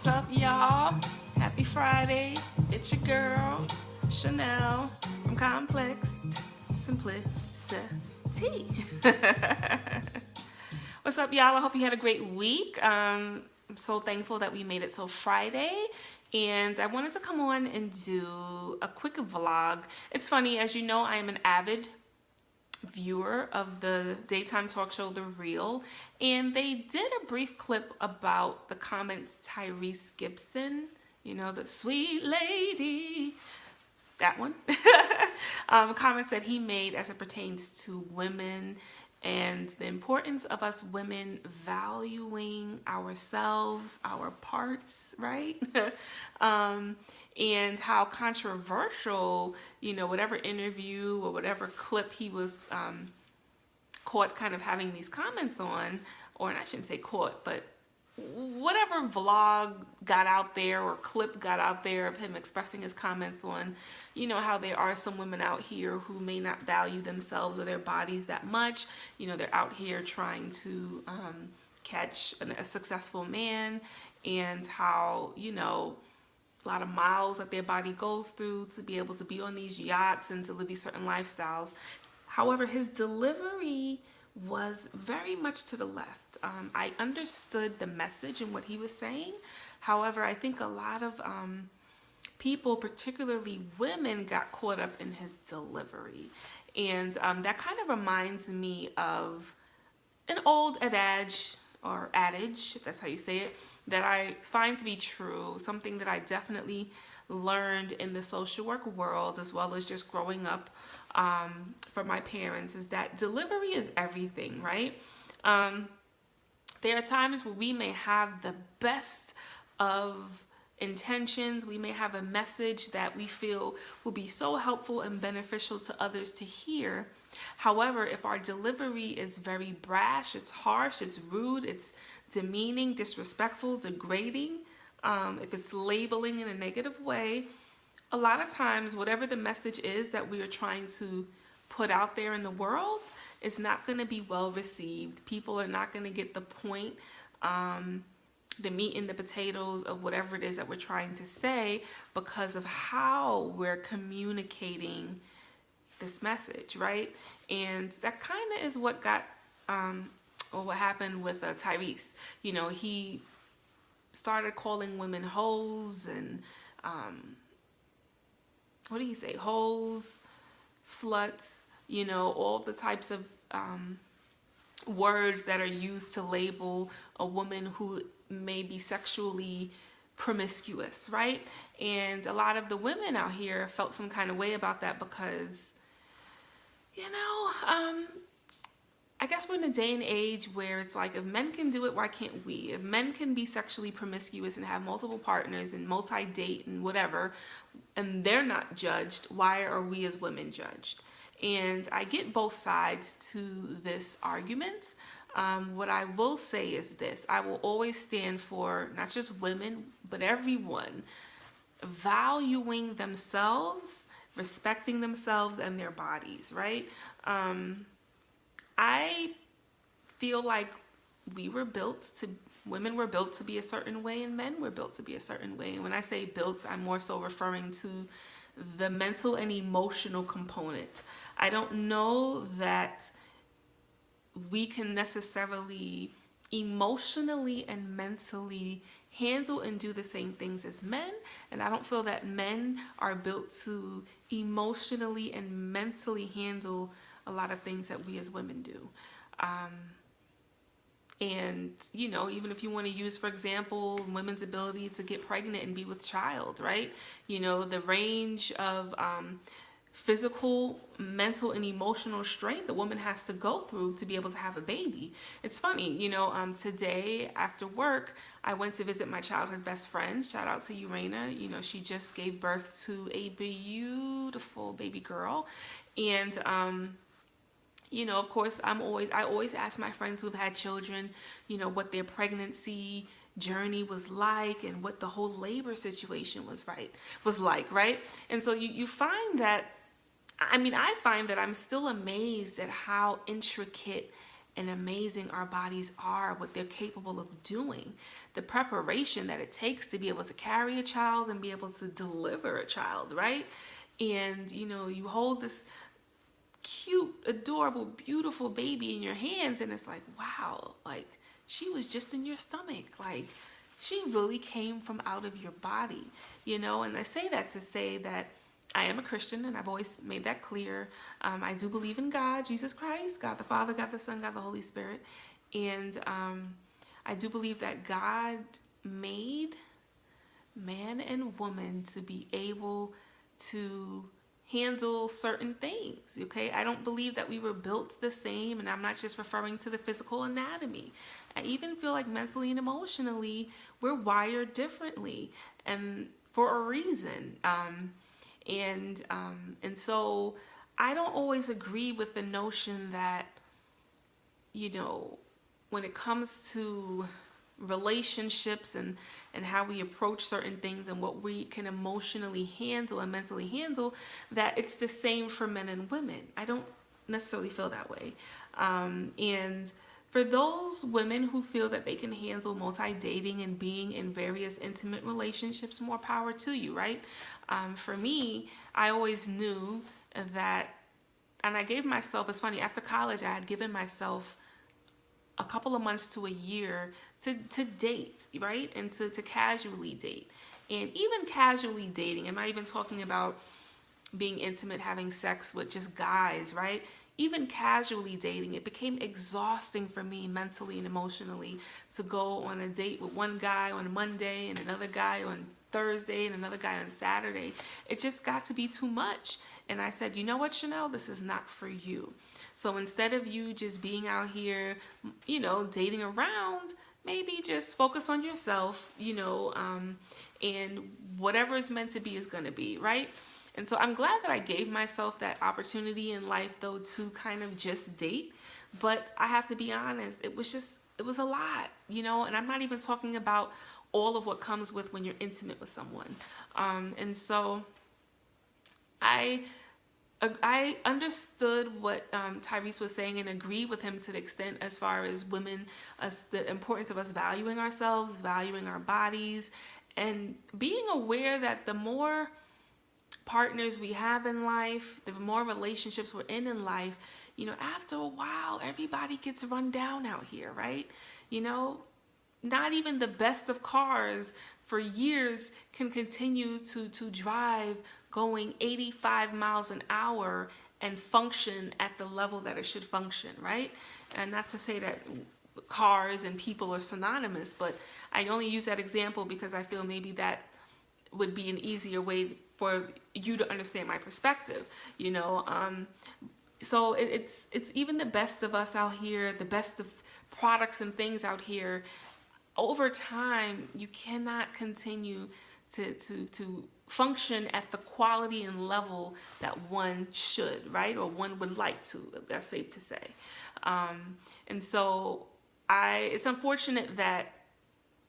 What's up, y'all? Happy Friday. It's your girl, Chanel, from Complex Simplicity. What's up, y'all? I hope you had a great week. I'm so thankful that we made it till Friday. And I wanted to come on and do a quick vlog. It's funny, as you know, I am an avid viewer of the daytime talk show The Real, and they did a brief clip about the comments Tyrese Gibson, you know, the sweet lady, that one, comments that he made as it pertains to women and the importance of us women valuing ourselves, our parts, right? And how controversial, you know, whatever interview or whatever clip he was caught kind of having these comments on, or I shouldn't say caught, but whatever vlog got out there or clip got out there of him expressing his comments on, you know, how there are some women out here who may not value themselves or their bodies that much. You know, they're out here trying to catch a successful man, and how, you know, a lot of miles that their body goes through to be able to be on these yachts and to live these certain lifestyles. However, his delivery was very much to the left. I understood the message and what he was saying. However, I think a lot of people, particularly women, got caught up in his delivery. And that kind of reminds me of an old adage, or adage, if that's how you say it, that I find to be true, something that I definitely learned in the social work world, as well as just growing up from my parents, is that delivery is everything, right? There are times where we may have the best of intentions. We may have a message that we feel will be so helpful and beneficial to others to hear. However, if our delivery is very brash, it's harsh, it's rude, it's demeaning, disrespectful, degrading, if it's labeling in a negative way, a lot of times whatever the message is that we are trying to put out there in the world is not going to be well received. People are not going to get the point, the meat and the potatoes of whatever it is that we're trying to say, because of how we're communicating this message, right? And that kind of is what got or what happened with Tyrese. You know, he started calling women hoes and what did he say? Hoes, sluts, you know, all the types of words that are used to label a woman who may be sexually promiscuous, right? And a lot of the women out here felt some kind of way about that because, you know, I guess we're in a day and age where it's like, if men can do it, why can't we? If men can be sexually promiscuous and have multiple partners and multi-date and whatever, and they're not judged, why are we as women judged? And I get both sides to this argument. What I will say is this: I will always stand for not just women, but everyone valuing themselves, respecting themselves and their bodies, right? I feel like women were built to be a certain way and men were built to be a certain way. And when I say built, I'm more so referring to the mental and emotional component. I don't know that we can necessarily emotionally and mentally handle and do the same things as men, and I don't feel that men are built to emotionally and mentally handle a lot of things that we as women do. And, you know, even if you want to use, for example, women's ability to get pregnant and be with child, right? You know, the range of physical, mental, and emotional strength the woman has to go through to be able to have a baby. It's funny, you know, today after work, I went to visit my childhood best friend. Shout out to Urena. You know, she just gave birth to a beautiful baby girl. And, you know, of course, I always ask my friends who've had children, you know, what their pregnancy journey was like and what the whole labor situation was like, right? And so you find that, I mean, I find that I'm still amazed at how intricate and amazing our bodies are, what they're capable of doing, the preparation that it takes to be able to carry a child and be able to deliver a child, right? And you hold this cute, adorable, beautiful baby in your hands, and it's like, wow, like she was just in your stomach. Like she really came from out of your body, And I say that to say that I am a Christian, and I've always made that clear. I do believe in God, Jesus Christ, God the Father, God the Son, God the Holy Spirit. And I do believe that God made man and woman to be able to handle certain things. Okay, I don't believe that we were built the same, and I'm not just referring to the physical anatomy. I even feel like mentally and emotionally we're wired differently, and for a reason. And so I don't always agree with the notion that when it comes to relationships and how we approach certain things and what we can emotionally handle and mentally handle, that it's the same for men and women. I don't necessarily feel that way. And for those women who feel that they can handle multi-dating and being in various intimate relationships, more power to you, right? For me, I always knew that, and I gave myself, it's funny, after college, I had given myself a couple of months to a year to date, right? And to casually date. And even casually dating, I'm not even talking about being intimate, having sex with just guys, right? Even casually dating, it became exhausting for me mentally and emotionally to go on a date with one guy on Monday and another guy on Thursday and another guy on Saturday. It just got to be too much. And I said, you know what, Chanel, this is not for you. So instead of you just being out here, dating around, maybe just focus on yourself, and whatever is meant to be is going to be, right? And so I'm glad that I gave myself that opportunity in life, though, to kind of just date. But I have to be honest, it was a lot, and I'm not even talking about all of what comes with when you're intimate with someone. And so I understood what Tyrese was saying and agreed with him to the extent as far as women, the importance of us valuing ourselves, valuing our bodies, and being aware that the more partners we have in life, the more relationships we're in life, after a while, everybody gets run down out here, right? Not even the best of cars for years can continue to drive going 85 miles an hour and function at the level that it should function, right? And not to say that cars and people are synonymous, but I only use that example because I feel maybe that would be an easier way for you to understand my perspective, So it's even the best of us out here, the best of products and things out here. Over time, you cannot continue to function at the quality and level that one should, right? Or one would like to, that's safe to say. And so it's unfortunate that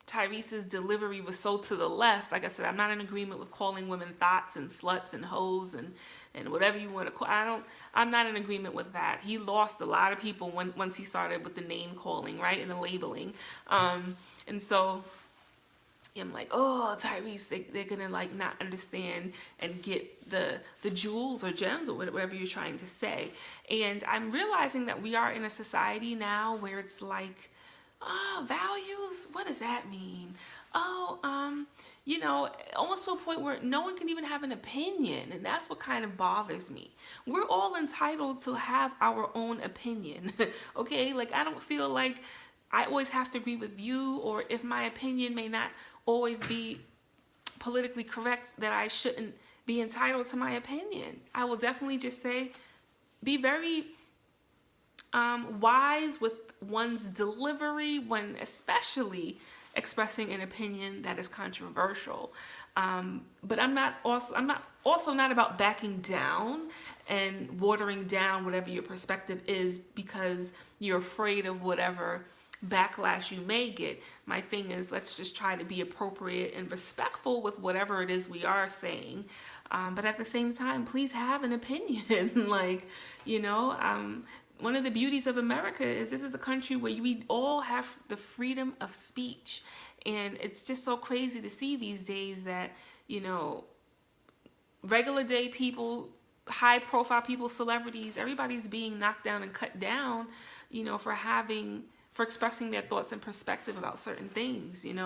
Tyrese's delivery was so to the left. Like I said, I'm not in agreement with calling women thoughts and sluts and hoes and whatever you want to call. I'm not in agreement with that. He lost a lot of people once he started with the name calling, right, and the labeling. And so I'm like, oh, Tyrese, they're gonna like not understand and get the jewels or gems or whatever you're trying to say. And I'm realizing that we are in a society now where it's like, values, what does that mean? Almost to a point where no one can even have an opinion, and that's what kind of bothers me. We're all entitled to have our own opinion, okay? Like, I don't feel like I always have to agree with you, or if my opinion may not always be politically correct, that I shouldn't be entitled to my opinion. I will definitely just say, be very wise with one's delivery when especially expressing an opinion that is controversial. But I'm not also not about backing down and watering down whatever your perspective is because you're afraid of whatever backlash you may get. My thing is, let's just try to be appropriate and respectful with whatever it is we are saying. But at the same time, please have an opinion. one of the beauties of America is this is a country where we all have the freedom of speech. And it's just so crazy to see these days that, regular day people, high profile people, celebrities, everybody's being knocked down and cut down, for expressing their thoughts and perspective about certain things, and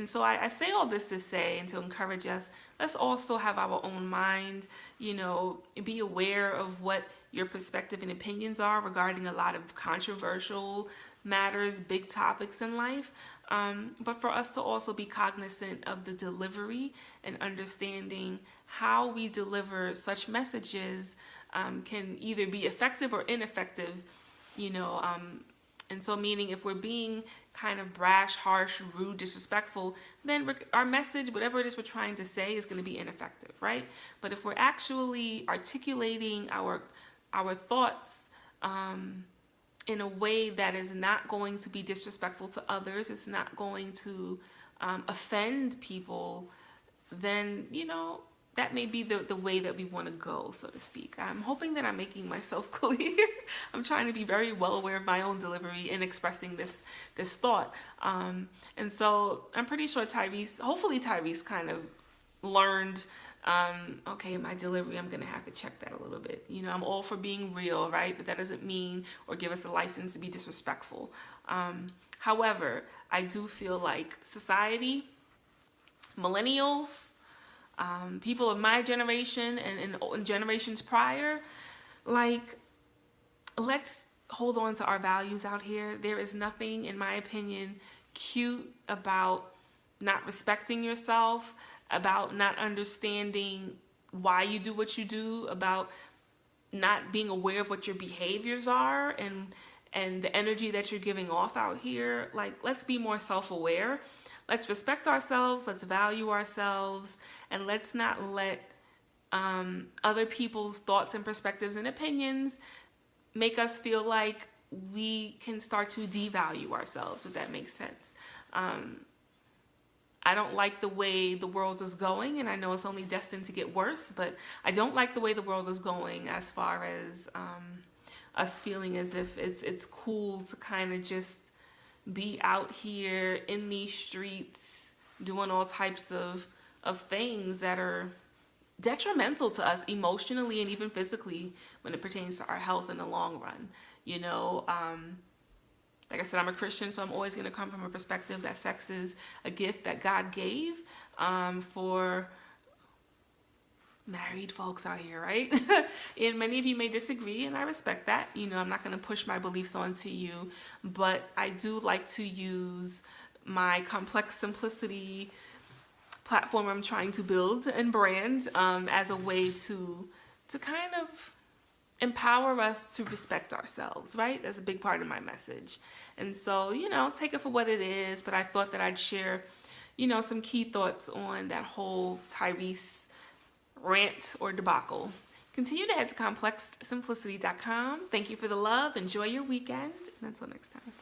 so I say all this to say and to encourage us, let's also have our own mind, be aware of what your perspective and opinions are regarding a lot of controversial matters, big topics in life, but for us to also be cognizant of the delivery and understanding how we deliver such messages can either be effective or ineffective, and so meaning if we're being kind of brash, harsh, rude, disrespectful, then our message, whatever it is we're trying to say, is going to be ineffective, right? But if we're actually articulating our thoughts in a way that is not going to be disrespectful to others, it's not going to offend people, then, that may be the way that we want to go, so to speak. I'm hoping that I'm making myself clear. I'm trying to be very well aware of my own delivery in expressing this thought. And so I'm pretty sure hopefully Tyrese kind of learned, okay, my delivery, I'm going to have to check that a little bit. I'm all for being real, right? But that doesn't mean or give us the license to be disrespectful. However, I do feel like society, millennials, people of my generation and generations prior, let's hold on to our values out here. There is nothing, in my opinion, cute about not respecting yourself, about not understanding why you do what you do, about not being aware of what your behaviors are and the energy that you're giving off out here. Let's be more self-aware. Let's respect ourselves, let's value ourselves, and let's not let other people's thoughts and perspectives and opinions make us feel like we can start to devalue ourselves, if that makes sense. I don't like the way the world is going, and I know it's only destined to get worse, but I don't like the way the world is going as far as us feeling as if it's cool to kind of just be out here in these streets doing all types of things that are detrimental to us emotionally and even physically when it pertains to our health in the long run. Like I said, I'm a Christian, so I'm always going to come from a perspective that sex is a gift that God gave for married folks out here, right? And many of you may disagree, and I respect that. I'm not going to push my beliefs onto you, but I do like to use my Complex Simplicity platform I'm trying to build and brand as a way to kind of empower us to respect ourselves, right? That's a big part of my message. And so, take it for what it is, but I thought that I'd share, some key thoughts on that whole Tyrese rant or debacle. Continue to head to ComplexSimplicity.com. Thank you for the love. Enjoy your weekend. And until next time.